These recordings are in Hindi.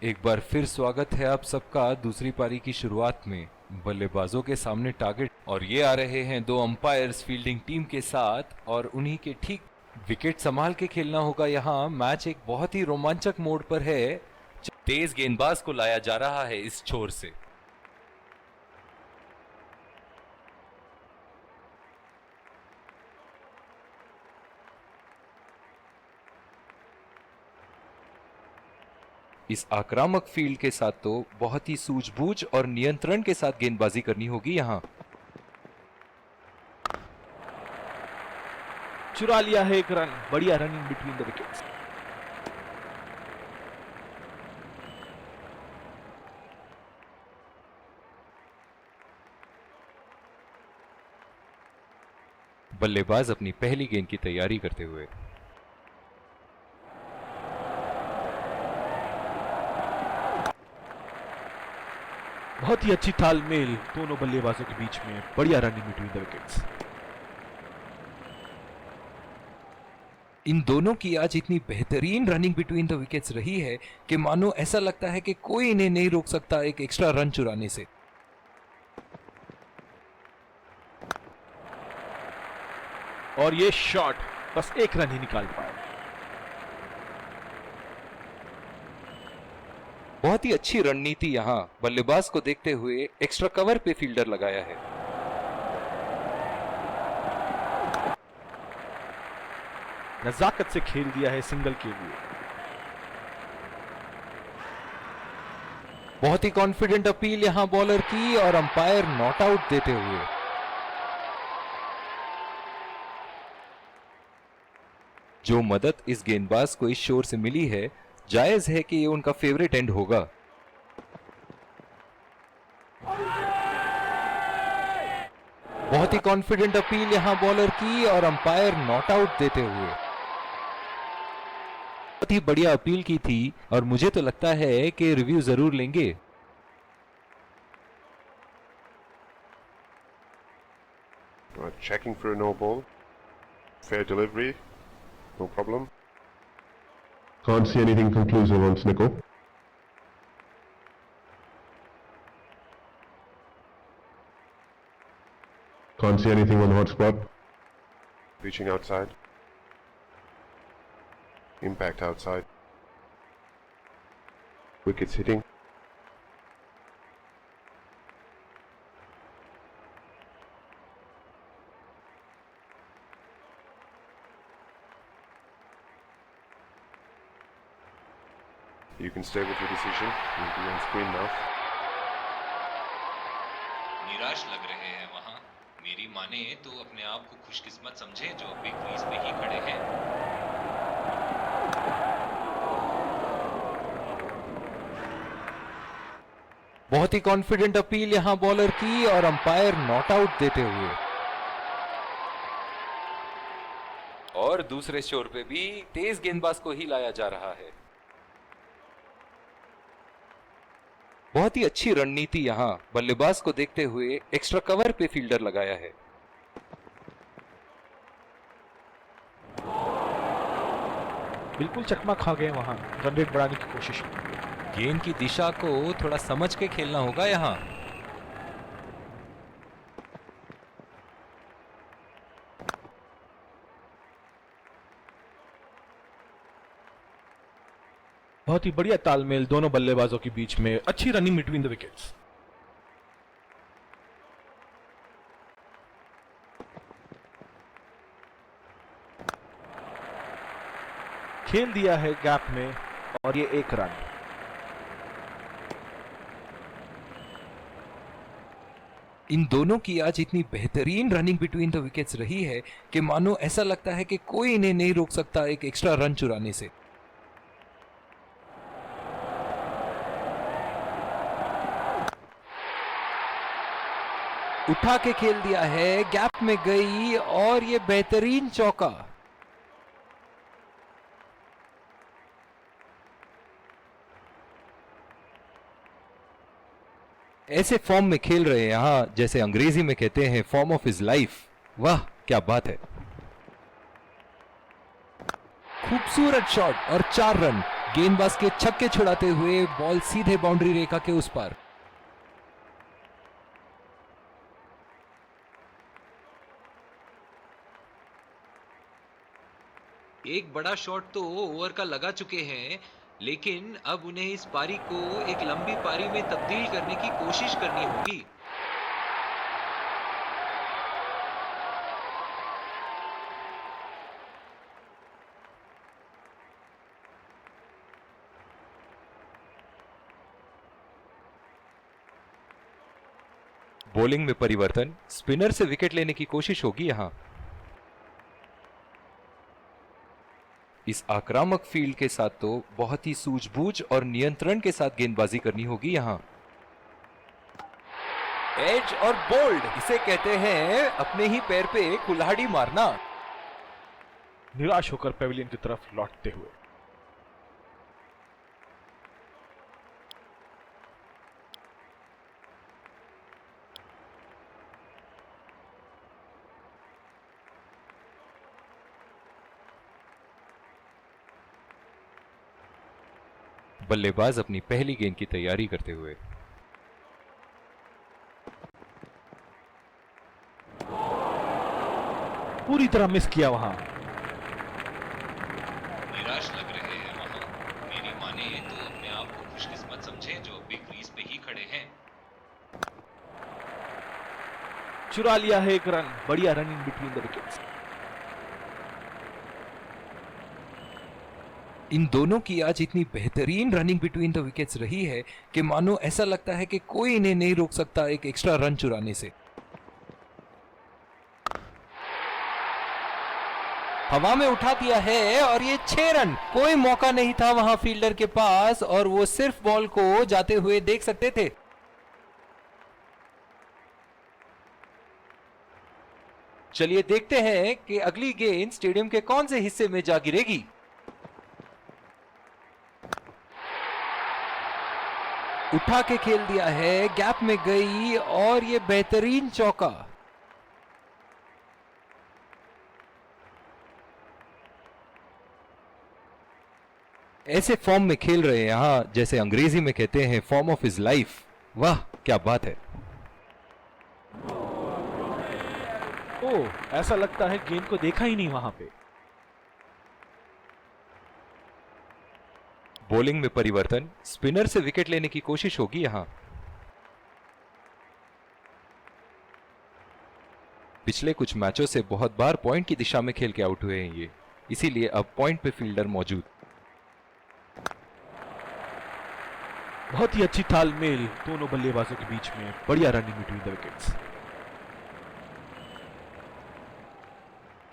एक बार फिर स्वागत है आप सबका दूसरी पारी की शुरुआत में। बल्लेबाजों के सामने टारगेट और ये आ रहे हैं दो अंपायर्स फील्डिंग टीम के साथ और उन्हीं के ठीक विकेट संभाल के खेलना होगा। यहाँ मैच एक बहुत ही रोमांचक मोड़ पर है। तेज गेंदबाज को लाया जा रहा है इस छोर से। इस आक्रामक फील्ड के साथ तो बहुत ही सूझबूझ और नियंत्रण के साथ गेंदबाजी करनी होगी। यहाँ चुरा लिया है एक रन। बढ़िया रनिंग बिटवीन द विकेट्स। बल्लेबाज अपनी पहली गेंद की तैयारी करते हुए। बहुत ही अच्छी तालमेल दोनों बल्लेबाजों के बीच में। बढ़िया रनिंग बिटवीन द विकेट्स। इन दोनों की आज इतनी बेहतरीन रनिंग बिटवीन द विकेट्स रही है कि मानो ऐसा लगता है कि कोई इन्हें नहीं रोक सकता एक एक्स्ट्रा रन चुराने से। और ये शॉट बस एक रन ही निकाल पाए। बहुत ही अच्छी रणनीति यहाँ बल्लेबाज को देखते हुए एक्स्ट्रा कवर पे फील्डर लगाया है। नजाकत से खेल दिया है सिंगल के लिए। बहुत ही कॉन्फिडेंट अपील यहाँ बॉलर की और अंपायर नॉट आउट देते हुए। जो मदद इस गेंदबाज को इस शोर से मिली है, जायज है कि ये उनका फेवरेट एंड होगा। बहुत ही कॉन्फिडेंट अपील यहां बॉलर की और अंपायर नॉट आउट देते हुए। बहुत ही बढ़िया अपील की थी और मुझे तो लगता है कि रिव्यू जरूर लेंगे। Checking for a no ball. Fair delivery. No problem. Can't see anything conclusive on Snicko. Can't see anything on hotspot. Reaching outside. Impact outside. Wickets hitting. You can stay with your decision. You'll be on screen now. निराश लग रहे हैं वहां। मेरी माने तो अपने आप को खुशकिस्मत समझे जो अभी क्रीज पे ही खड़े हैं। बहुत ही कॉन्फिडेंट अपील यहां बॉलर की और अंपायर नॉट आउट देते हुए। और दूसरे शोर पे भी तेज गेंदबाज को ही लाया जा रहा है। बहुत ही अच्छी रणनीति यहां बल्लेबाज को देखते हुए एक्स्ट्रा कवर पे फील्डर लगाया है। बिल्कुल चकमा खा गए वहां। रन रेट बढ़ाने की कोशिश। गेंद की दिशा को थोड़ा समझ के खेलना होगा यहां। बहुत ही बढ़िया तालमेल दोनों बल्लेबाजों के बीच में। अच्छी रनिंग बिटवीन द विकेट्स। खेल दिया है गैप में और ये एक रन। इन दोनों की आज इतनी बेहतरीन रनिंग बिटवीन द विकेट्स रही है कि मानो ऐसा लगता है कि कोई इन्हें नहीं रोक सकता एक एक्स्ट्रा रन चुराने से। उठा के खेल दिया है, गैप में गई और ये बेहतरीन चौका। ऐसे फॉर्म में खेल रहे हैं यहां जैसे अंग्रेजी में कहते हैं फॉर्म ऑफ हिज लाइफ। वाह क्या बात है। खूबसूरत शॉट और 4 रन। गेंदबाज के छक्के छुड़ाते हुए बॉल सीधे बाउंड्री रेखा के उस पार। एक बड़ा शॉट तो ओवर का लगा चुके हैं, लेकिन अब उन्हें इस पारी को एक लंबी पारी में तब्दील करने की कोशिश करनी होगी। बॉलिंग में परिवर्तन, स्पिनर से विकेट लेने की कोशिश होगी यहां। इस आक्रामक फील्ड के साथ तो बहुत ही सूझबूझ और नियंत्रण के साथ गेंदबाजी करनी होगी यहां। एज और बोल्ड, इसे कहते हैं अपने ही पैर पे कुल्हाड़ी मारना। निराश होकर पेविलियन की तरफ लौटते हुए। बल्लेबाज अपनी पहली गेंद की तैयारी करते हुए। पूरी तरह मिस किया वहां। निराश लग रहे हैं वहां। मेरी माने तो अपने आप को खुशकिस्मत समझें जो अभी क्रीज पे ही खड़े हैं। चुरा लिया है एक रन। बढ़िया रनिंग बिटवीन द विकेट्स। इन दोनों की आज इतनी बेहतरीन रनिंग बिटवीन द विकेट्स रही है कि मानो ऐसा लगता है कि कोई इन्हें नहीं रोक सकता एक एक्स्ट्रा रन चुराने से। हवा में उठा दिया है और ये 6 रन। कोई मौका नहीं था वहां फील्डर के पास और वो सिर्फ बॉल को जाते हुए देख सकते थे। चलिए देखते हैं कि अगली गेंद स्टेडियम के कौन से हिस्से में जा गिरेगी। उठा के खेल दिया है, गैप में गई और ये बेहतरीन चौका। ऐसे फॉर्म में खेल रहे हैं यहां, जैसे अंग्रेजी में कहते हैं फॉर्म ऑफ हिज लाइफ। वाह क्या बात है। ओह, ऐसा लगता है गेंद को देखा ही नहीं वहां पे। बॉलिंग में परिवर्तन, स्पिनर से विकेट लेने की कोशिश होगी यहां। पिछले कुछ मैचों से बहुत बार पॉइंट की दिशा में खेल के आउट हुए हैं ये, इसीलिए अब पॉइंट पे फील्डर मौजूद। बहुत ही अच्छी तालमेल दोनों बल्लेबाजों के बीच में। बढ़िया रनिंग बिटवीन द विकेट्स।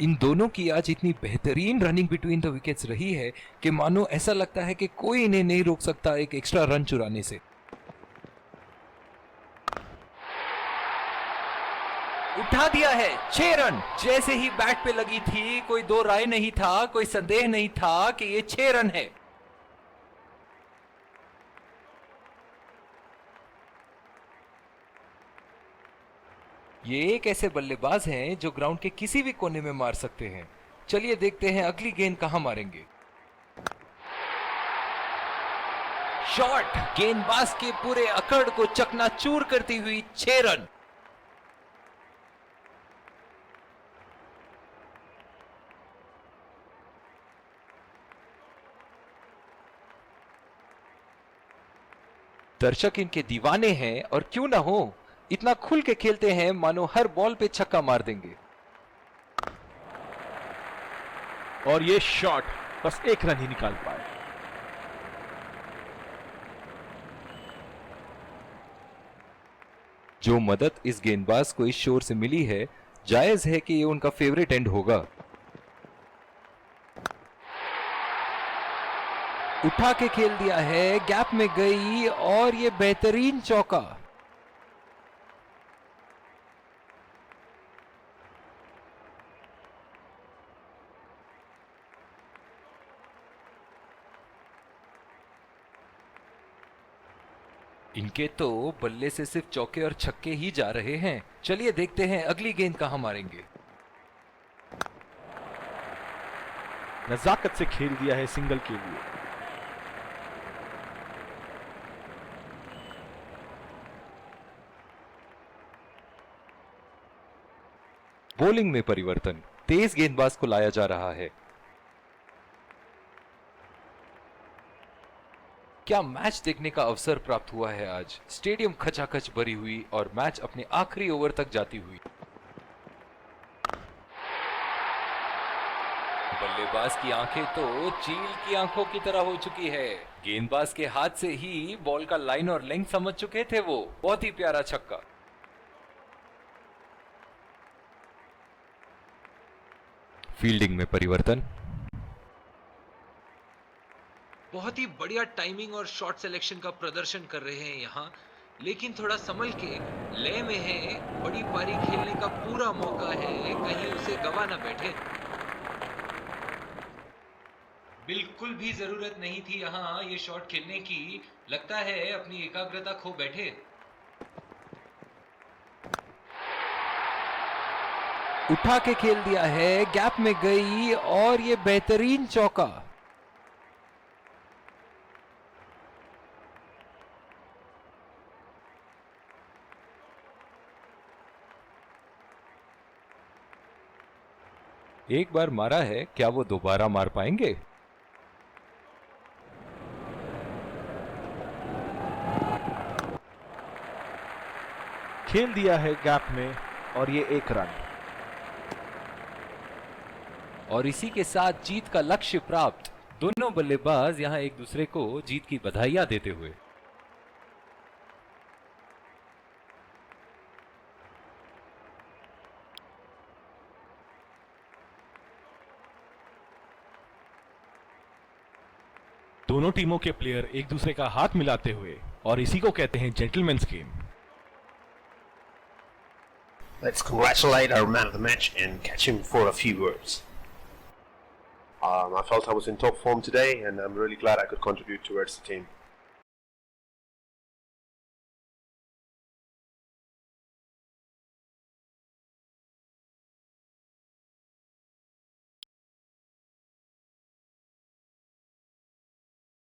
इन दोनों की आज इतनी बेहतरीन रनिंग बिटवीन द विकेट्स रही है कि मानो ऐसा लगता है कि कोई इन्हें नहीं रोक सकता एक एक्स्ट्रा रन चुराने से। उठा दिया है 6 रन। जैसे ही बैट पे लगी थी कोई दो राय नहीं था, कोई संदेह नहीं था कि ये 6 रन है। ये एक ऐसे बल्लेबाज हैं जो ग्राउंड के किसी भी कोने में मार सकते हैं। चलिए देखते हैं अगली गेंद कहां मारेंगे। शॉट, गेंदबाज के पूरे अकड़ को चकनाचूर करती हुई 6 रन। दर्शक इनके दीवाने हैं और क्यों ना हो, इतना खुल के खेलते हैं मानो हर बॉल पे छक्का मार देंगे। और ये शॉट बस एक रन ही निकाल पाए। जो मदद इस गेंदबाज को इस शोर से मिली है, जायज है कि ये उनका फेवरेट एंड होगा। उठा के खेल दिया है, गैप में गई और ये बेहतरीन चौका। इनके तो बल्ले से सिर्फ चौके और छक्के ही जा रहे हैं। चलिए देखते हैं अगली गेंद कहां मारेंगे। नजाकत से खेल दिया है सिंगल के लिए। बॉलिंग में परिवर्तन, तेज गेंदबाज को लाया जा रहा है। क्या मैच देखने का अवसर प्राप्त हुआ है आज। स्टेडियम खचाखच भरी हुई और मैच अपने आखिरी ओवर तक जाती हुई। बल्लेबाज की आंखें तो चील की आंखों की तरह हो चुकी है। गेंदबाज के हाथ से ही बॉल का लाइन और लेंथ समझ चुके थे वो। बहुत ही प्यारा छक्का। फील्डिंग में परिवर्तन, बहुत ही बढ़िया टाइमिंग और शॉट सिलेक्शन का प्रदर्शन कर रहे हैं यहाँ, लेकिन थोड़ा संभल के, लय में है। बड़ी पारी खेलने का पूरा मौका है, कहीं उसे गवा ना बैठे। बिल्कुल भी जरूरत नहीं थी यहाँ ये शॉट खेलने की। लगता है अपनी एकाग्रता खो बैठे। उठा के खेल दिया है, गैप में गई और ये बेहतरीन चौका। एक बार मारा है, क्या वो दोबारा मार पाएंगे? खेल दिया है गैप में और ये 1 रन। और इसी के साथ जीत का लक्ष्य प्राप्त। दोनों बल्लेबाज यहां एक दूसरे को जीत की बधाइयां देते हुए। दोनों टीमों के प्लेयर एक दूसरे का हाथ मिलाते हुए, और इसी को कहते हैं gentleman's game. Let's congratulate our man of the match and catch him for a few words. I felt I was in top form today, and I'm really glad I could contribute towards the team.